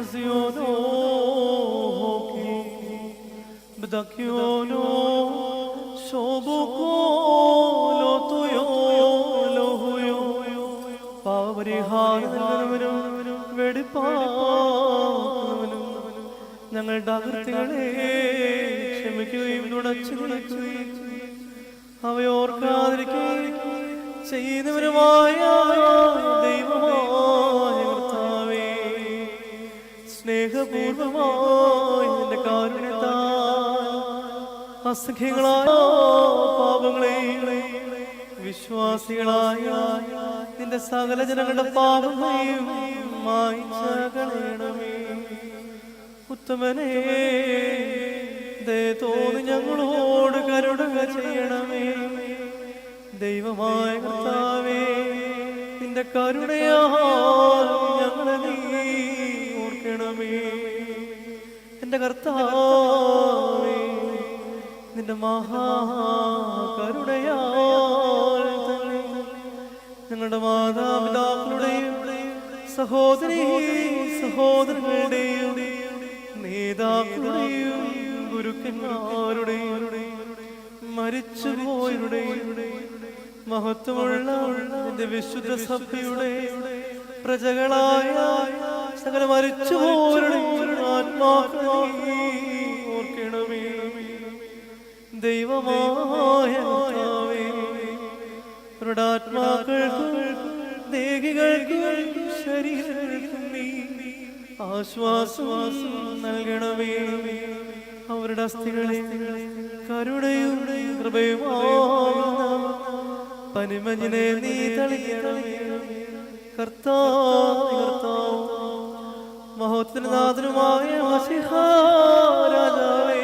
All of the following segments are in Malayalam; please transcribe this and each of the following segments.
Maziono Bdakiono Soboko Lotoyo Lohuyo Pavarihanavanu Vedipavanu ഞങ്ങളുടെ അകൃത്യങ്ങളെ ക്ഷമിക്കുകയും തുടച്ചുകളയുകയും അവയോർക്കാതിരിക്കുകയും ചെയ്യുന്നവരുമായ ദൈവമായ കർത്താവേ, സ്നേഹപൂർവമായ നിന്റെ കാരുണ്യത്താൽ അസഖ്യങ്ങളായ പാപങ്ങളെയും വിശ്വാസികളായ നിന്റെ സകല ജനങ്ങളുടെ പാപങ്ങളെയും മായ്ച്ചകളയണമേ. ഉത്തമനേ, ദയതോന്നി ഞങ്ങളോട് കരുണ ചെയ്യണമേ. ദൈവമായ കർത്താവേ, നിന്റെ കരുണയാൽ ഞങ്ങളെ നീ ഓർക്കണമേ. എന്റെ കർത്താവേ, നിന്റെ മഹാകരുണയാൽ തന്നെ ഞങ്ങളുടെ മാതാപിതാക്കളുടെയും സഹോദരീ സഹോദരങ്ങളുടെയും നേതാക്കളുടെയും ഗുരുക്കന്മാരുടെയും മരിച്ചുപോയവരുടെയും മഹത്വമുള്ള നിന്റെ വിശുദ്ധ സഭയുടെ പ്രജകളായ സകല മരിച്ചുപോയവരുടെയും ആത്മാക്കളെ ഓർക്കണമേ. ദൈവമായ കർത്താവേ, അവരുടെ ആത്മാക്കൾക്കും ദേഹികൾക്കും ശരീരങ്ങൾക്കും നീ ആശ്വാസം നൽകണമേ. അവരുടെ അസ്ഥികളെ കരുണയും കൃപയുമാകുന്ന പനിമഞ്ഞിനെ നീ തളിക്കണമേ. കർത്താവ് മഹോത്സവ നാഥനുമായ മശിഹാ രാജാവേ,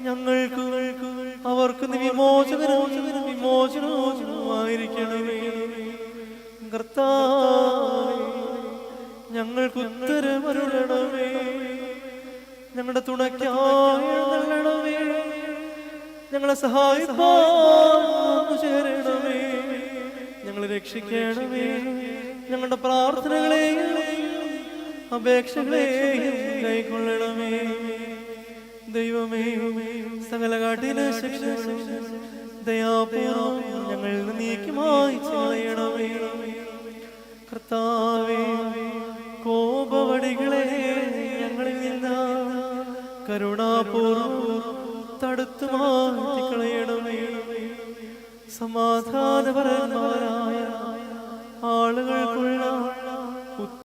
ഞങ്ങൾക്ക് അവർക്ക് നീ വിമോചനവുമായിരിക്കണമേ. കർത്താവേ, ഞങ്ങൾക്ക് ഉത്തരമരുളണമേ. ഞങ്ങളുടെ തുണയ്ക്കായി എഴുന്നള്ളണമേ. ഞങ്ങളെ സഹായിപ്പാൻ ചേരണമേ. ഞങ്ങളെ രക്ഷിക്കണമേ. ഞങ്ങളുടെ പ്രാർത്ഥനകളെയും അപേക്ഷകളെയും കൈക്കൊള്ളണമേ. ദൈവമേ, സകല കഠിന ശിക്ഷകളും ദയാപൂർവം ഞങ്ങളിൽ നിന്ന് നീക്കി മായ്ച്ച് കളയണമേ. കർത്താവേ,